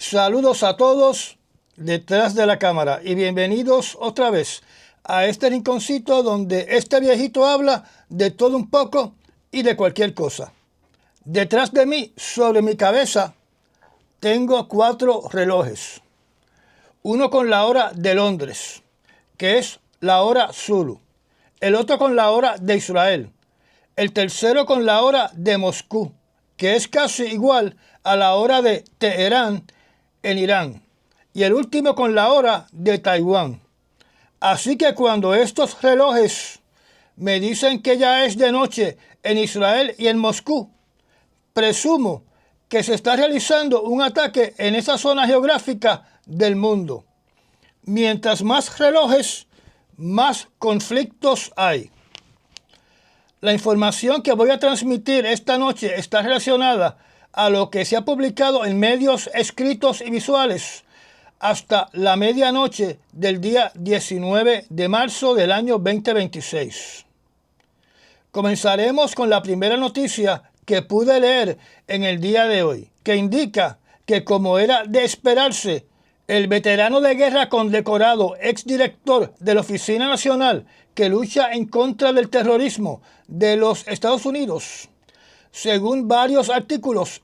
Saludos a todos detrás de la cámara y bienvenidos otra vez a este rinconcito donde este viejito habla de todo un poco y de cualquier cosa. Detrás de mí, sobre mi cabeza, tengo 4 relojes. Uno con la hora de Londres, que es la hora Zulu. El otro con la hora de Israel. El tercero con la hora de Moscú, que es casi igual a la hora de Teherán en Irán. Y el último con la hora de Taiwán. Así que cuando estos relojes me dicen que ya es de noche en Israel y en Moscú, presumo que se está realizando un ataque en esa zona geográfica del mundo. Mientras más relojes, más conflictos hay. La información que voy a transmitir esta noche está relacionada a lo que se ha publicado en medios escritos y visuales hasta la medianoche del día 19 de marzo del año 2026. Comenzaremos con la primera noticia que pude leer en el día de hoy, que indica que, como era de esperarse, el veterano de guerra condecorado exdirector de la Oficina Nacional que lucha en contra del terrorismo de los Estados Unidos, según varios artículos,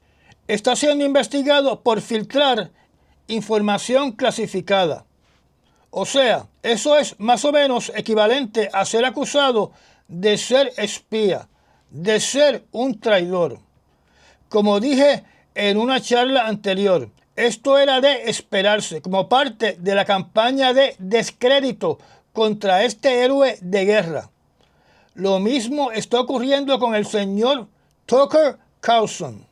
está siendo investigado por filtrar información clasificada. O sea, eso es más o menos equivalente a ser acusado de ser espía, de ser un traidor. Como dije en una charla anterior, esto era de esperarse como parte de la campaña de descrédito contra este héroe de guerra. Lo mismo está ocurriendo con el señor Tucker Carlson.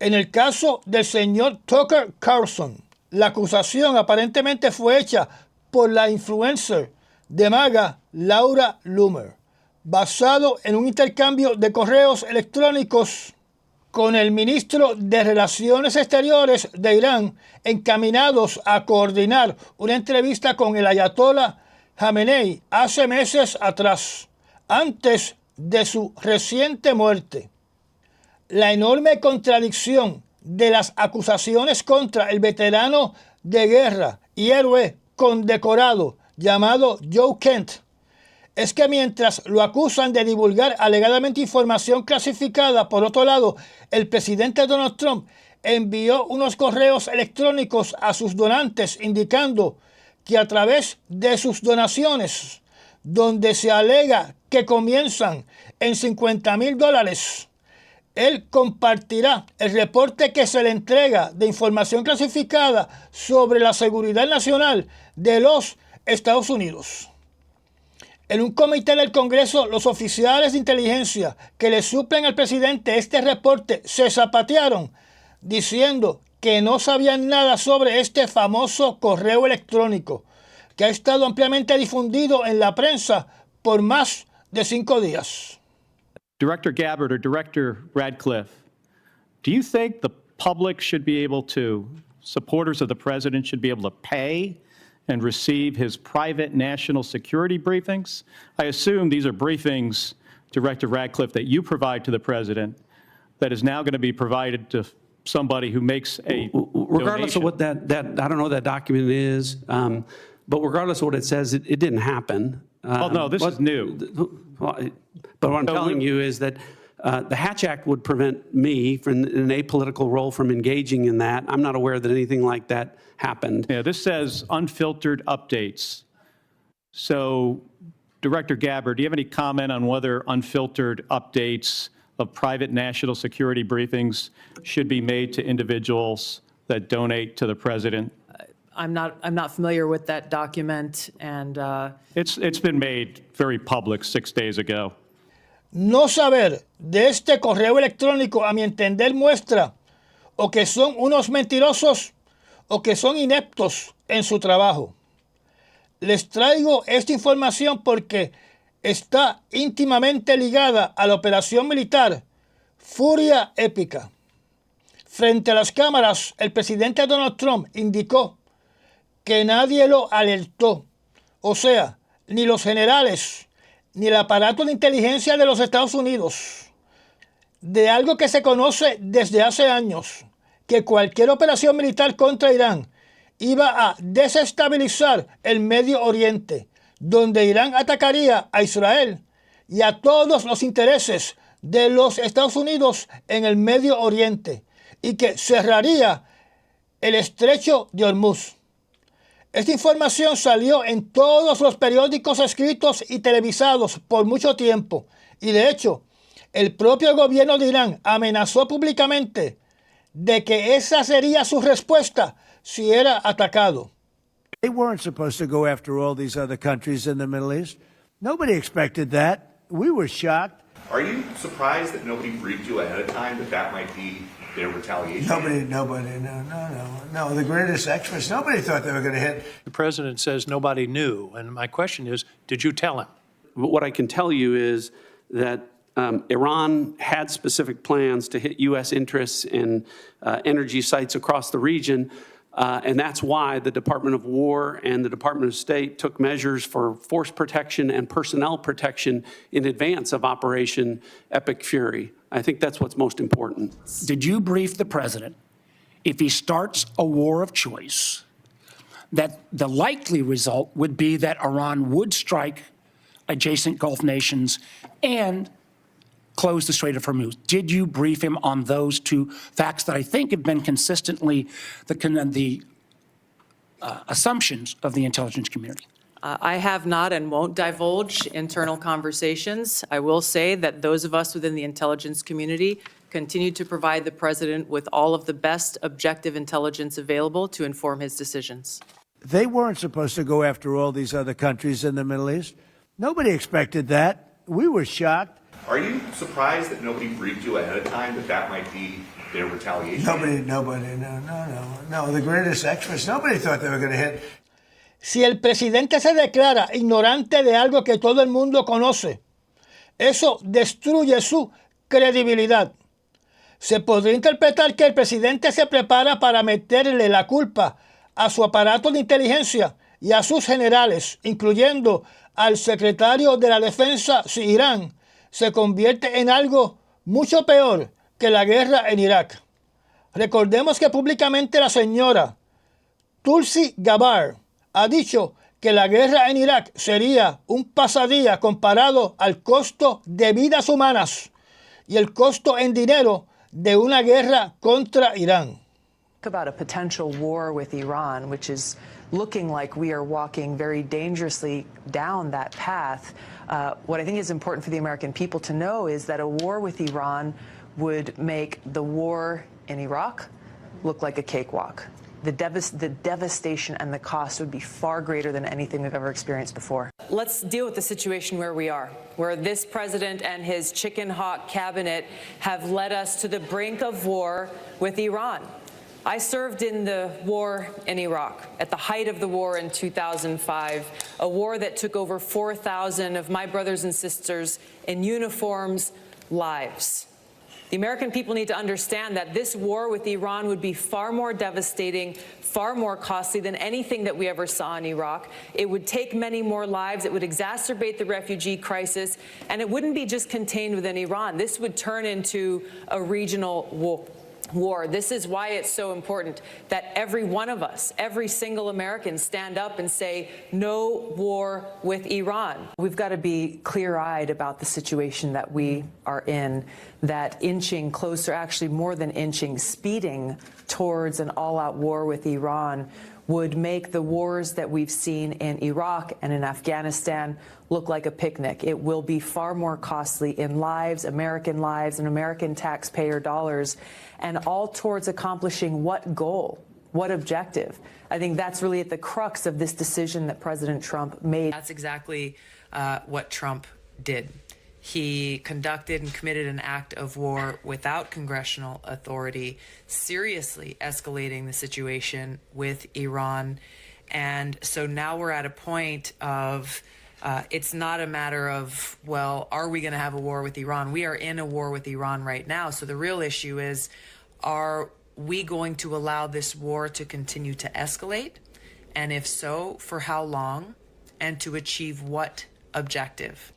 En el caso del señor Tucker Carlson, la acusación aparentemente fue hecha por la influencer de MAGA Laura Loomer, basado en un intercambio de correos electrónicos con el ministro de Relaciones Exteriores de Irán, encaminados a coordinar una entrevista con el ayatolá Jamenei hace meses atrás, antes de su reciente muerte. La enorme contradicción de las acusaciones contra el veterano de guerra y héroe condecorado llamado Joe Kent es que mientras lo acusan de divulgar alegadamente información clasificada, por otro lado, el presidente Donald Trump envió unos correos electrónicos a sus donantes indicando que a través de sus donaciones, donde se alega que comienzan en $50,000, él compartirá el reporte que se le entrega de información clasificada sobre la seguridad nacional de los Estados Unidos. En un comité del Congreso, los oficiales de inteligencia que le suplen al presidente este reporte se zapatearon diciendo que no sabían nada sobre este famoso correo electrónico que ha estado ampliamente difundido en la prensa por más de 5 días. Director Gabbard or Director Radcliffe, do you think the public should be able to, supporters of the president should be able to pay and receive his private national security briefings? I assume these are briefings, Director Radcliffe, that you provide to the president that is now going to be provided to somebody who makes a regardless donation. of what that I don't know what that document is, but regardless of what it says, it didn't happen. Well, no, this is new. But what I'm telling you is that the Hatch Act would prevent me from in an apolitical role from engaging in that. I'm not aware that anything like that happened. Yeah, this says unfiltered updates. So, Director Gabbard, do you have any comment on whether unfiltered updates of private national security briefings should be made to individuals that donate to the president? I'm not familiar with that document, and It's been made very public 6 days ago. No saber de este correo electrónico, a mi entender, muestra o que son unos mentirosos o que son ineptos en su trabajo. Les traigo esta información porque está íntimamente ligada a la operación militar Furia Épica. Frente a las cámaras, el presidente Donald Trump indicó que nadie lo alertó, o sea, ni los generales, ni el aparato de inteligencia de los Estados Unidos, de algo que se conoce desde hace años, que cualquier operación militar contra Irán iba a desestabilizar el Medio Oriente, donde Irán atacaría a Israel y a todos los intereses de los Estados Unidos en el Medio Oriente, y que cerraría el estrecho de Hormuz. Esta información salió en todos los periódicos escritos y televisados por mucho tiempo, y de hecho, el propio gobierno de Irán amenazó públicamente de que esa sería su respuesta si era atacado. They weren't supposed to go after all these other countries in the Middle East. Nobody expected that. We were shocked. Are you surprised that nobody briefed you ahead of time that that might be their retaliation? No. The greatest experts, nobody thought they were going to hit. The president says nobody knew. And my question is, did you tell him? What I can tell you is that Iran had specific plans to hit U.S. interests in energy sites across the region, and that's why the Department of War and the Department of State took measures for force protection and personnel protection in advance of Operation Epic Fury. I think that's what's most important. Did you brief the president, if he starts a war of choice, that the likely result would be that Iran would strike adjacent Gulf nations and close the Strait of Hormuz? Did you brief him on those two facts that I think have been consistently the assumptions of the intelligence community? I have not and won't divulge internal conversations. I will say that those of us within the intelligence community continue to provide the president with all of the best objective intelligence available to inform his decisions. They weren't supposed to go after all these other countries in the Middle East. Nobody expected that. We were shocked. Are you surprised that nobody briefed you ahead of time that that might be their retaliation? No. The greatest experts, nobody thought they were going to hit. Si el presidente se declara ignorante de algo que todo el mundo conoce, eso destruye su credibilidad. Se podría interpretar que el presidente se prepara para meterle la culpa a su aparato de inteligencia y a sus generales, incluyendo al secretario de la Defensa, si Irán se convierte en algo mucho peor que la guerra en Irak. Recordemos que públicamente la señora Tulsi Gabbard ha dicho que la guerra en Irak sería un pasadía comparado al costo de vidas humanas y el costo en dinero de una guerra contra Irán. About a potential war with Iran, which is looking like we are walking very dangerously down that path. What I think is important for the American people to know is that a war with Iran would make the war in Iraq look like a cakewalk. The devastation and the cost would be far greater than anything we've ever experienced before. Let's deal with the situation where we are, where this president and his chicken hawk cabinet have led us to the brink of war with Iran. I served in the war in Iraq at the height of the war in 2005, a war that took over 4,000 of my brothers and sisters in uniforms' lives. The American people need to understand that this war with Iran would be far more devastating, far more costly than anything that we ever saw in Iraq. It would take many more lives. It would exacerbate the refugee crisis. And it wouldn't be just contained within Iran. This would turn into a regional war. This is why it's so important that every one of us, every single American, stand up and say, no war with Iran. We've got to be clear-eyed about the situation that we are in, that inching closer, actually more than inching, speeding towards an all-out war with Iran would make the wars that we've seen in Iraq and in Afghanistan look like a picnic. It will be far more costly in lives, and American taxpayer dollars, and all towards accomplishing what goal, what objective? I think that's really at the crux of this decision that President Trump made. That's exactly what Trump did. He conducted and committed an act of war without congressional authority, seriously escalating the situation with Iran. And so now we're at a point of it's not a matter of, well, are we going to have a war with Iran? We are in a war with Iran right now. So the real issue is, are we going to allow this war to continue to escalate? And if so, for how long? And to achieve what objective?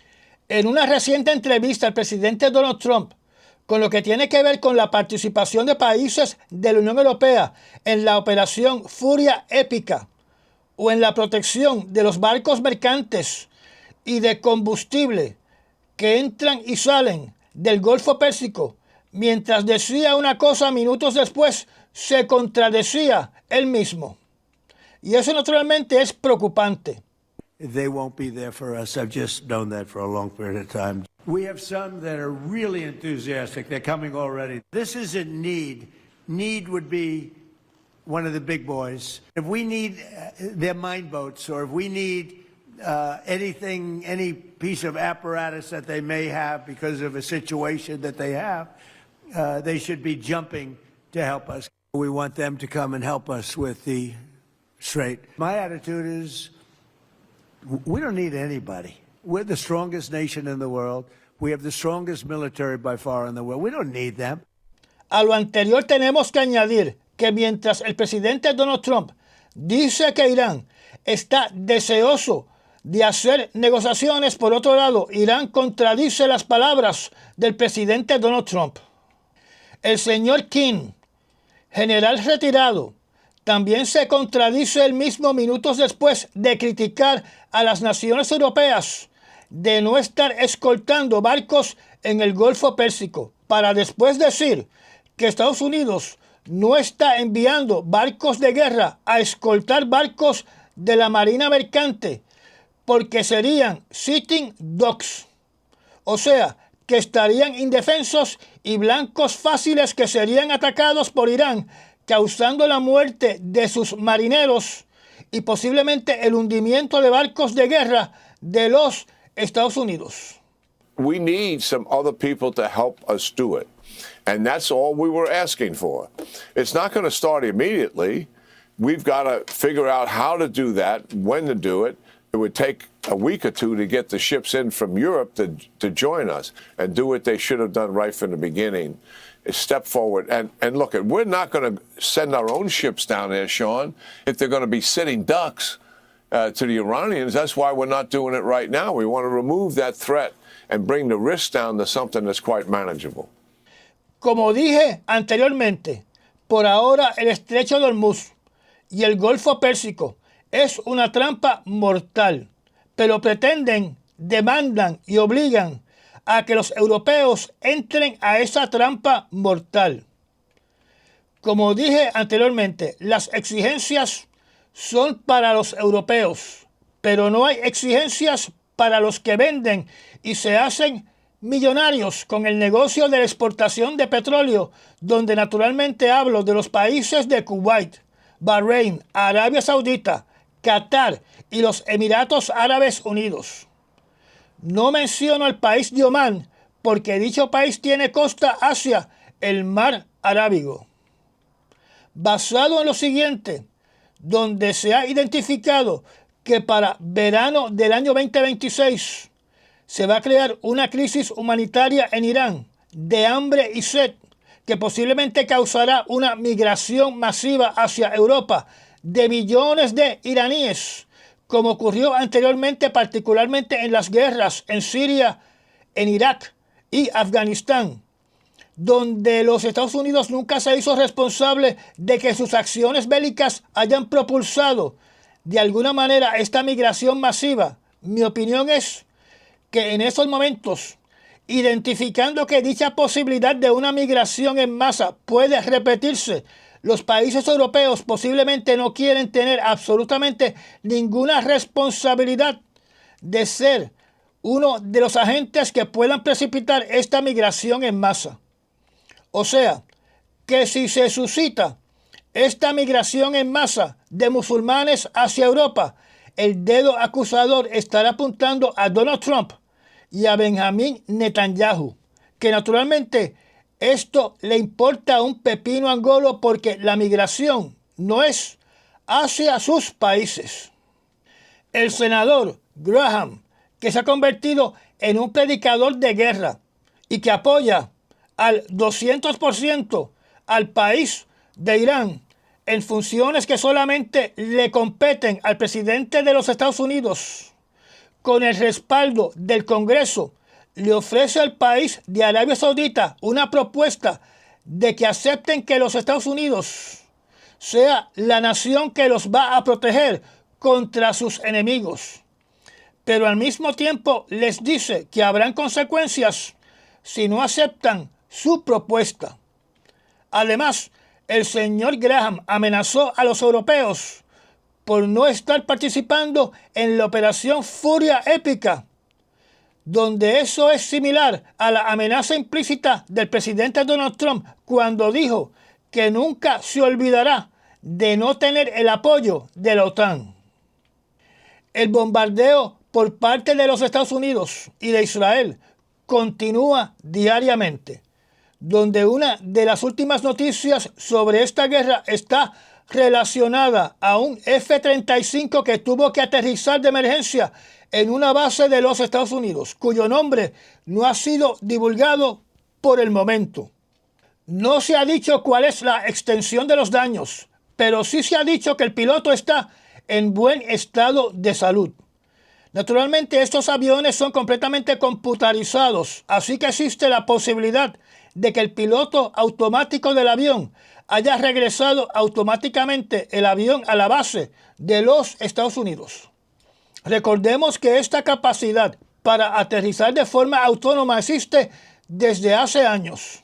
En una reciente entrevista, el presidente Donald Trump con lo que tiene que ver con la participación de países de la Unión Europea en la operación Furia Épica o en la protección de los barcos mercantes y de combustible que entran y salen del Golfo Pérsico, mientras decía una cosa minutos después, se contradecía él mismo. Y eso naturalmente es preocupante. They won't be there for us. I've just known that for a long period of time. We have some that are really enthusiastic. They're coming already. This isn't need. Need would be one of the big boys. If we need their mine boats, or if we need anything, any piece of apparatus that they may have because of a situation that they have, they should be jumping to help us. We want them to come and help us with the Strait. My attitude is, we don't need anybody. We're the strongest nation in the world. We have the strongest military by far in the world. We don't need them. A lo anterior tenemos que añadir que mientras el presidente Donald Trump dice que Irán está deseoso de hacer negociaciones, por otro lado, Irán contradice las palabras del presidente Donald Trump. El señor King, general retirado, también se contradice él mismo minutos después de criticar a las naciones europeas de no estar escoltando barcos en el Golfo Pérsico, para después decir que Estados Unidos no está enviando barcos de guerra a escoltar barcos de la Marina Mercante, porque serían sitting ducks, o sea, que estarían indefensos y blancos fáciles que serían atacados por Irán, causando la muerte de sus marineros y posiblemente el hundimiento de barcos de guerra de los Estados Unidos. We need some other people to help us do it. And that's all we were asking for. It's not going to start immediately. We've got to figure out how to do that, when to do it. It would take a week or two to get the ships in from Europe to join us and do what they should have done right from the beginning. Step forward. And look, we're not going to send our own ships down there, Sean, if they're going to be sitting ducks to the Iranians. That's why we're not doing it right now. We want to remove that threat and bring the risk down to something that's quite manageable. Como dije anteriormente, por ahora el Estrecho de Hormuz y el Golfo Pérsico es una trampa mortal, pero pretenden, demandan y obligan a que los europeos entren a esa trampa mortal. Como dije anteriormente, las exigencias son para los europeos, pero no hay exigencias para los que venden y se hacen millonarios con el negocio de la exportación de petróleo, donde naturalmente hablo de los países de Kuwait, Bahrein, Arabia Saudita, Qatar y los Emiratos Árabes Unidos. No menciono el país de Omán porque dicho país tiene costa hacia el mar Arábigo. Basado en lo siguiente, donde se ha identificado que para verano del año 2026 se va a crear una crisis humanitaria en Irán de hambre y sed que posiblemente causará una migración masiva hacia Europa de millones de iraníes, como ocurrió anteriormente, particularmente en las guerras en Siria, en Irak y Afganistán, donde los Estados Unidos nunca se hizo responsable de que sus acciones bélicas hayan propulsado de alguna manera esta migración masiva. Mi opinión es que en esos momentos, identificando que dicha posibilidad de una migración en masa puede repetirse, los países europeos posiblemente no quieren tener absolutamente ninguna responsabilidad de ser uno de los agentes que puedan precipitar esta migración en masa. O sea, que si se suscita esta migración en masa de musulmanes hacia Europa, el dedo acusador estará apuntando a Donald Trump y a Benjamín Netanyahu, que naturalmente esto le importa un pepino angolo porque la migración no es hacia sus países. El senador Graham, que se ha convertido en un predicador de guerra y que apoya al 200% al país de Irán en funciones que solamente le competen al presidente de los Estados Unidos, con el respaldo del Congreso, le ofrece al país de Arabia Saudita una propuesta de que acepten que los Estados Unidos sea la nación que los va a proteger contra sus enemigos. Pero al mismo tiempo les dice que habrán consecuencias si no aceptan su propuesta. Además, el señor Graham amenazó a los europeos por no estar participando en la operación Furia Épica, donde eso es similar a la amenaza implícita del presidente Donald Trump cuando dijo que nunca se olvidará de no tener el apoyo de la OTAN. El bombardeo por parte de los Estados Unidos y de Israel continúa diariamente, donde una de las últimas noticias sobre esta guerra está relacionada a un F-35 que tuvo que aterrizar de emergencia en una base de los Estados Unidos, cuyo nombre no ha sido divulgado por el momento. No se ha dicho cuál es la extensión de los daños, pero sí se ha dicho que el piloto está en buen estado de salud. Naturalmente, estos aviones son completamente computarizados, así que existe la posibilidad de que el piloto automático del avión haya regresado automáticamente el avión a la base de los Estados Unidos. Recordemos que esta capacidad para aterrizar de forma autónoma existe desde hace años.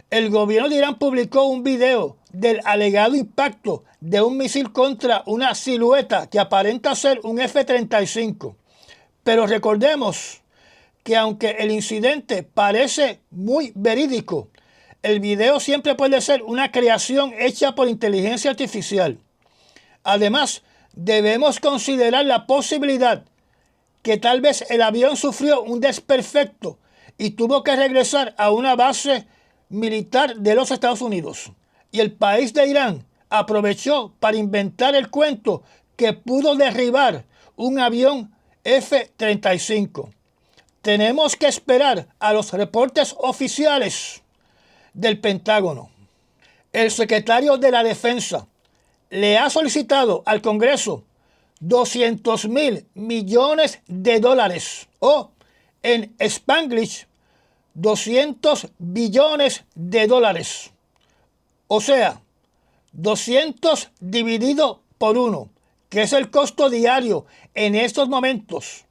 El gobierno de Irán publicó un video del alegado impacto de un misil contra una silueta que aparenta ser un F-35. Pero recordemos que aunque el incidente parece muy verídico, el video siempre puede ser una creación hecha por inteligencia artificial. Además, debemos considerar la posibilidad que tal vez el avión sufrió un desperfecto y tuvo que regresar a una base militar de los Estados Unidos. Y el país de Irán aprovechó para inventar el cuento que pudo derribar un avión F-35. Tenemos que esperar a los reportes oficiales del Pentágono. El secretario de la Defensa le ha solicitado al Congreso 200,000 millones de dólares o en Spanglish 200 billones de dólares. O sea, 200 dividido por 1, que es el costo diario en estos momentos,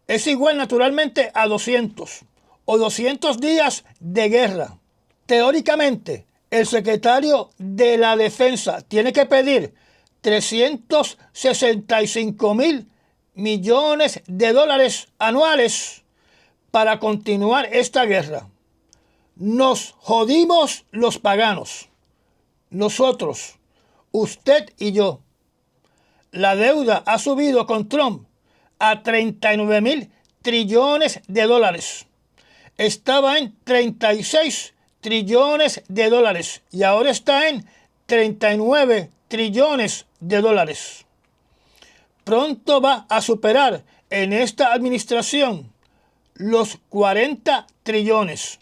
es igual naturalmente a 200 o 200 días de guerra. Teóricamente, el secretario de la Defensa tiene que pedir 365,000 millones de dólares anuales para continuar esta guerra. Nos jodimos los paganos. Nosotros, usted y yo. La deuda ha subido con Trump a 39,000 trillones de dólares. Estaba en 36 trillones de dólares y ahora está en 39 trillones de dólares. Pronto va a superar en esta administración los 40 trillones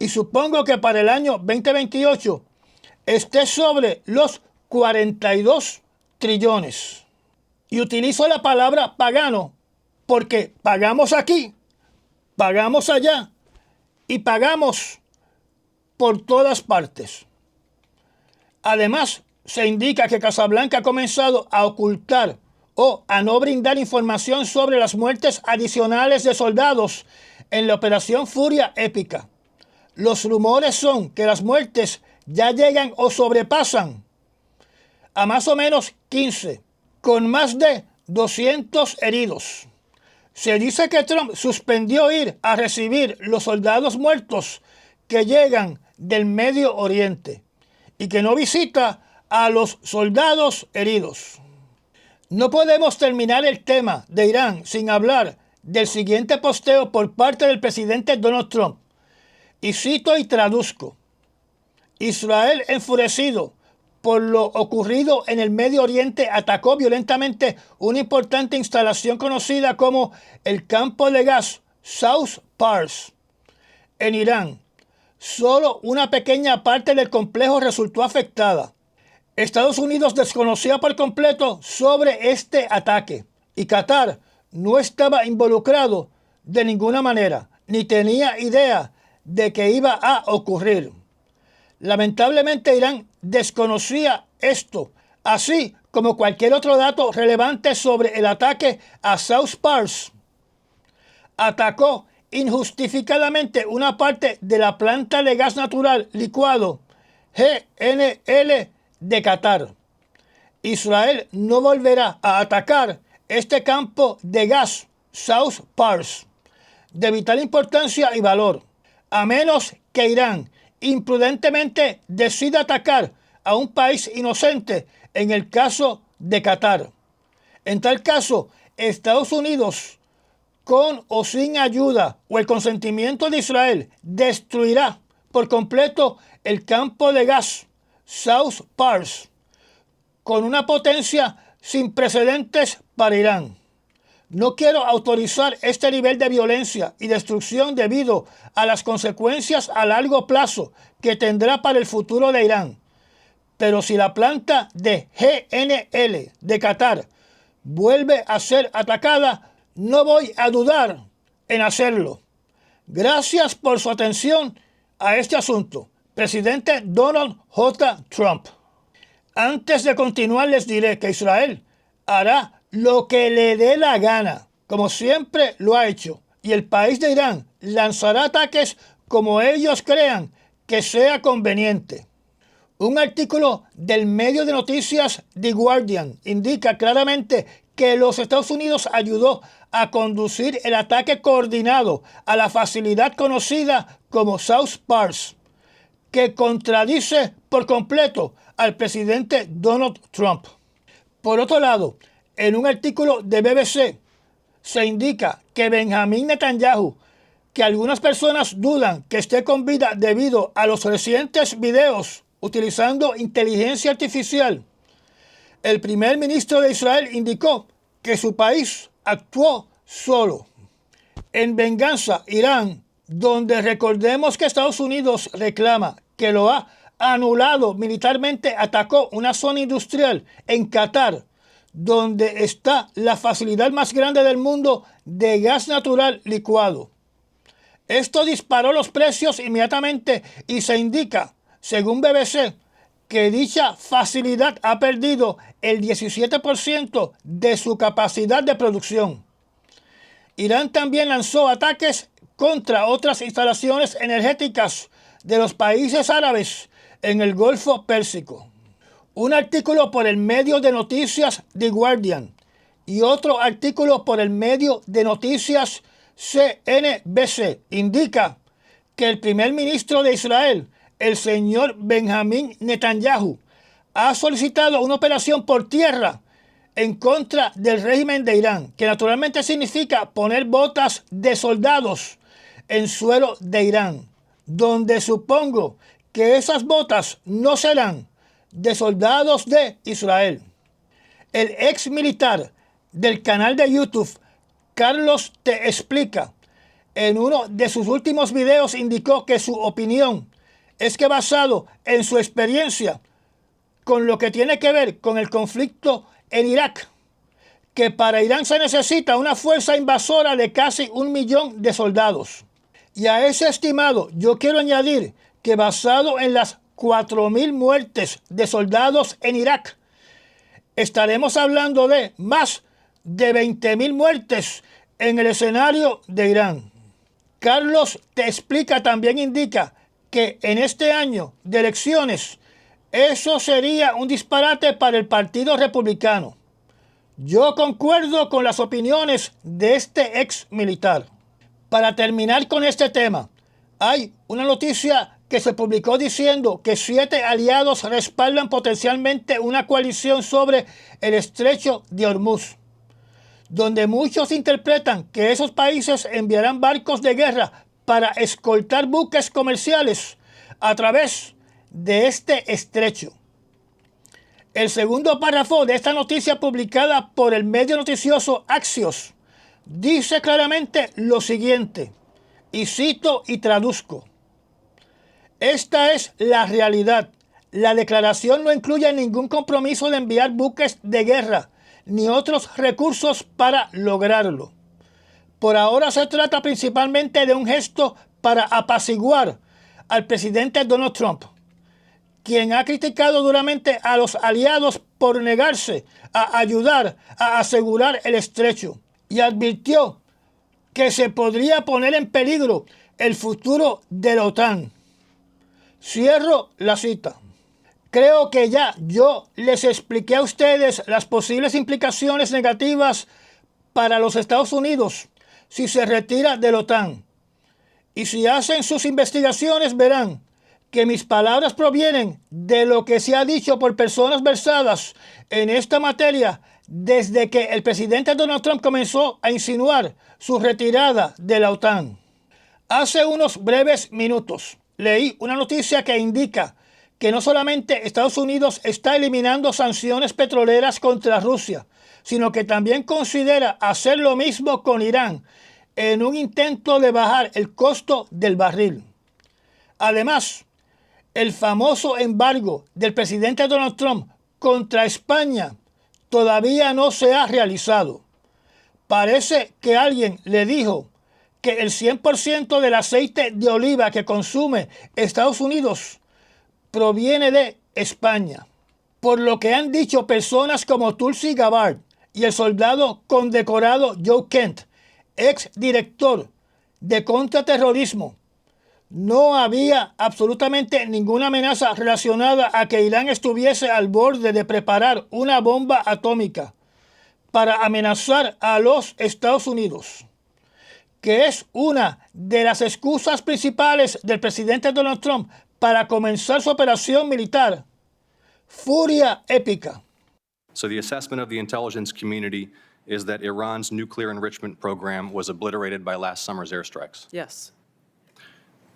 y supongo que para el año 2028 esté sobre los 42 trillones. Y utilizo la palabra pagano porque pagamos aquí, pagamos allá y pagamos por todas partes. Además, se indica que Casablanca ha comenzado a ocultar o a no brindar información sobre las muertes adicionales de soldados en la operación Furia Épica. Los rumores son que las muertes ya llegan o sobrepasan a más o menos 15, con más de 200 heridos. Se dice que Trump suspendió ir a recibir los soldados muertos que llegan del Medio Oriente y que no visita a los soldados heridos. No podemos terminar el tema de Irán sin hablar del siguiente posteo por parte del presidente Donald Trump. Y cito y traduzco: Israel, enfurecido por lo ocurrido en el Medio Oriente, atacó violentamente una importante instalación conocida como el campo de gas South Pars en Irán. Solo una pequeña parte del complejo resultó afectada. Estados Unidos desconocía por completo sobre este ataque y Qatar no estaba involucrado de ninguna manera, ni tenía idea de que iba a ocurrir. Lamentablemente Irán desconocía esto, así como cualquier otro dato relevante sobre el ataque a South Pars. Atacó injustificadamente una parte de la planta de gas natural licuado GNL de Qatar. Israel no volverá a atacar este campo de gas South Pars, de vital importancia y valor, a menos que Irán imprudentemente decida atacar a un país inocente en el caso de Qatar. En tal caso, Estados Unidos, con o sin ayuda o el consentimiento de Israel, destruirá por completo el campo de gas South Pars, con una potencia sin precedentes para Irán. No quiero autorizar este nivel de violencia y destrucción debido a las consecuencias a largo plazo que tendrá para el futuro de Irán. Pero si la planta de GNL de Qatar vuelve a ser atacada, no voy a dudar en hacerlo. Gracias por su atención a este asunto. Presidente Donald J. Trump. Antes de continuar, les diré que Israel hará lo que le dé la gana, como siempre lo ha hecho, y el país de Irán lanzará ataques como ellos crean que sea conveniente. Un artículo del medio de noticias The Guardian indica claramente que los Estados Unidos ayudó a conducir el ataque coordinado a la facilidad conocida como South Pars, que contradice por completo al presidente Donald Trump. Por otro lado, en un artículo de BBC se indica que Benjamin Netanyahu, que algunas personas dudan que esté con vida debido a los recientes videos utilizando inteligencia artificial, el primer ministro de Israel indicó que su país actuó solo. En venganza, Irán, donde recordemos que Estados Unidos reclama que lo ha anulado militarmente, atacó una zona industrial en Qatar, donde está la facilidad más grande del mundo de gas natural licuado. Esto disparó los precios inmediatamente y se indica, según BBC, que dicha facilidad ha perdido el 17% de su capacidad de producción. Irán también lanzó ataques contra otras instalaciones energéticas de los países árabes en el Golfo Pérsico. Un artículo por el medio de noticias The Guardian y otro artículo por el medio de noticias CNBC indica que el primer ministro de Israel, el señor Benjamin Netanyahu, ha solicitado una operación por tierra en contra del régimen de Irán, que naturalmente significa poner botas de soldados en suelo de Irán, donde supongo que esas botas no serán de soldados de Israel. El ex militar del canal de YouTube, Carlos Te Explica, en uno de sus últimos videos indicó que su opinión es que, basado en su experiencia con lo que tiene que ver con el conflicto en Irak, que para Irán se necesita una fuerza invasora de casi 1 millón de soldados. Y a ese estimado yo quiero añadir que, basado en las 4.000 muertes de soldados en Irak, estaremos hablando de más de 20.000 muertes en el escenario de Irán. Carlos Te Explica también indica que en este año de elecciones eso sería un disparate para el Partido Republicano. Yo concuerdo con las opiniones de este ex militar. Para terminar con este tema, hay una noticia que se publicó diciendo que 7 aliados respaldan potencialmente una coalición sobre el estrecho de Hormuz, donde muchos interpretan que esos países enviarán barcos de guerra para escoltar buques comerciales a través de este estrecho. El segundo párrafo de esta noticia, publicada por el medio noticioso Axios, dice claramente lo siguiente, y cito y traduzco: esta es la realidad. La declaración no incluye ningún compromiso de enviar buques de guerra ni otros recursos para lograrlo. Por ahora se trata principalmente de un gesto para apaciguar al presidente Donald Trump, quien ha criticado duramente a los aliados por negarse a ayudar a asegurar el estrecho y advirtió que se podría poner en peligro el futuro de la OTAN. Cierro la cita. Creo que ya yo les expliqué a ustedes las posibles implicaciones negativas para los Estados Unidos si se retira de la OTAN. Y si hacen sus investigaciones verán que mis palabras provienen de lo que se ha dicho por personas versadas en esta materia desde que el presidente Donald Trump comenzó a insinuar su retirada de la OTAN. Hace unos breves minutos leí una noticia que indica que no solamente Estados Unidos está eliminando sanciones petroleras contra Rusia, sino que también considera hacer lo mismo con Irán en un intento de bajar el costo del barril. Además, el famoso embargo del presidente Donald Trump contra España todavía no se ha realizado. Parece que alguien le dijo que el 100% del aceite de oliva que consume Estados Unidos proviene de España. Por lo que han dicho personas como Tulsi Gabbard y el soldado condecorado Joe Kent, ex director de contraterrorismo, no había absolutamente ninguna amenaza relacionada a que Irán estuviese al borde de preparar una bomba atómica para amenazar a los Estados Unidos, que es una de las excusas principales del presidente Donald Trump para comenzar su operación militar. Furia épica. So the assessment of the intelligence community is that Iran's nuclear enrichment program was obliterated by last summer's airstrikes. Yes.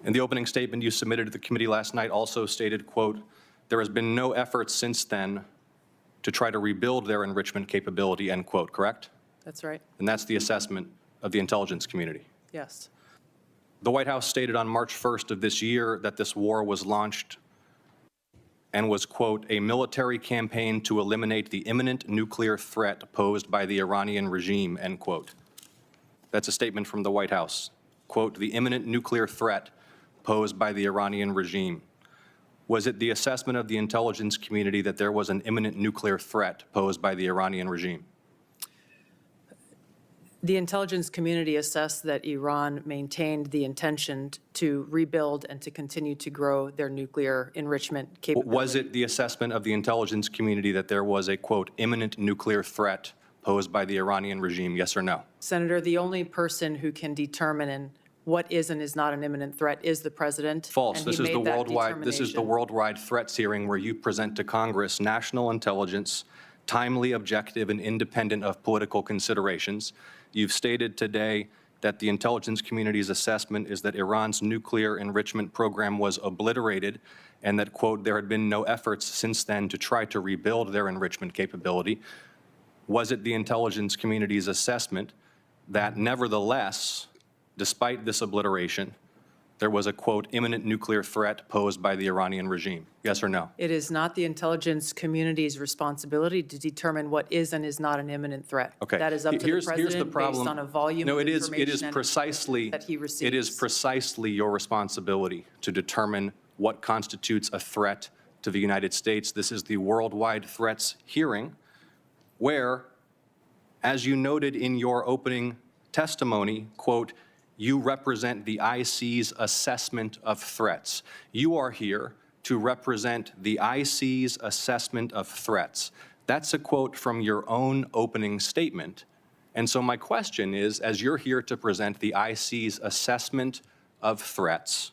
In the opening statement you submitted to the committee last night also stated, quote, there has been no effort since then to try to rebuild their enrichment capability, end quote, correct? That's right. And that's the assessment of the intelligence community. Yes. The White House stated on March 1st of this year that this war was launched and was, quote, a military campaign to eliminate the imminent nuclear threat posed by the Iranian regime, end quote. That's a statement from the White House. Quote, the imminent nuclear threat posed by the Iranian regime. Was it the assessment of the intelligence community that there was an imminent nuclear threat posed by the Iranian regime? The intelligence community assessed that Iran maintained the intention to rebuild and to continue to grow their nuclear enrichment capability. Was it the assessment of the intelligence community that there was a, quote, imminent nuclear threat posed by the Iranian regime, yes or no? Senator, the only person who can determine what is and is not an imminent threat is the president. False. And This he is the made that worldwide. This is the determination. worldwide threats hearing where you present to Congress national intelligence, timely, objective, and independent of political considerations. You've stated today that the intelligence community's assessment is that Iran's nuclear enrichment program was obliterated and that, quote, there had been no efforts since then to try to rebuild their enrichment capability. Was it the intelligence community's assessment that nevertheless, despite this obliteration, there was a, quote, imminent nuclear threat posed by the Iranian regime? Yes or no? It is not the intelligence community's responsibility to determine what is and is not an imminent threat. Okay. That is up to the Here's the president problem. based on a volume No, of it is information precisely that he receives. it is precisely your responsibility to determine what constitutes a threat to the United States. This is the worldwide threats hearing, where, as you noted in your opening testimony, quote, you represent the IC's assessment of threats. You are here to represent the IC's assessment of threats. That's a quote from your own opening statement. And so my question is, as you're here to present the IC's assessment of threats,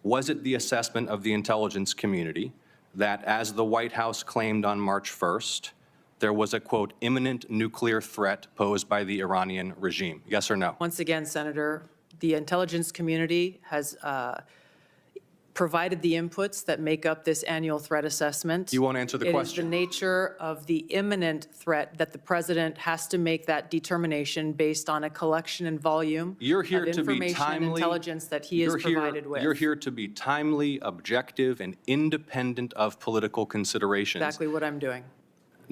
was it the assessment of the intelligence community that, as the White House claimed on March 1st, there was a, quote, imminent nuclear threat posed by the Iranian regime? Yes or no? Once again, Senator, the intelligence community has provided the inputs that make up this annual threat assessment. You won't answer the question. It is the nature of the imminent threat that the president has to make that determination based on a collection and volume You're here of to be information and timely. intelligence that he is provided with. You're here to be timely, objective, and independent of political considerations. Exactly what I'm doing.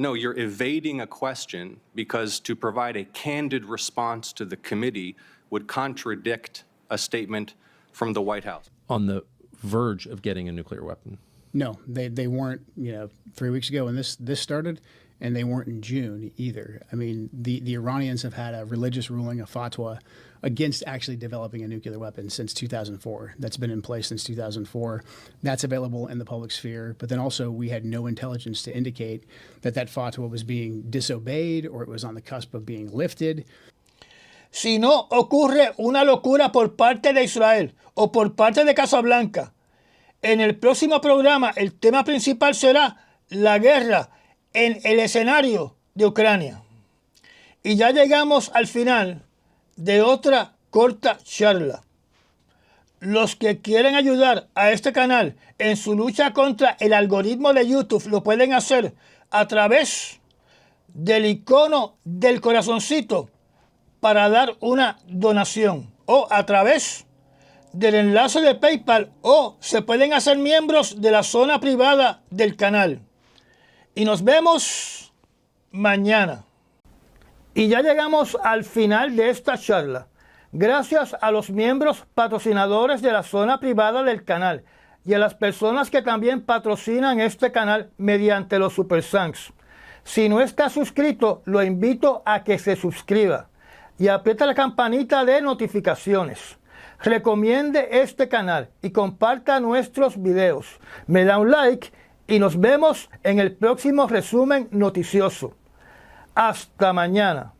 No, you're evading a question because to provide a candid response to the committee would contradict a statement from the White House. On the verge of getting a nuclear weapon. No, they weren't, 3 weeks ago when this started, and they weren't in June either. I mean, the Iranians have had a religious ruling, a fatwa, against actually developing a nuclear weapon since 2004. That's been in place since 2004. That's available in the public sphere. But then also we had no intelligence to indicate that fatwa was being disobeyed or it was on the cusp of being lifted. Si no ocurre una locura por parte de Israel o por parte de Casablanca, en el próximo programa el tema principal será la guerra en el escenario de Ucrania. Y ya llegamos al final de otra corta charla. Los que quieren ayudar a este canal en su lucha contra el algoritmo de YouTube lo pueden hacer a través del icono del corazoncito para dar una donación o a través del enlace de PayPal o se pueden hacer miembros de la zona privada del canal. Y nos vemos mañana. Y ya llegamos al final de esta charla. Gracias a los miembros patrocinadores de la zona privada del canal y a las personas que también patrocinan este canal mediante los Super Thanks. Si no está suscrito, lo invito a que se suscriba y apriete la campanita de notificaciones. Recomiende este canal y comparta nuestros videos. Me da un like y nos vemos en el próximo resumen noticioso. Hasta mañana.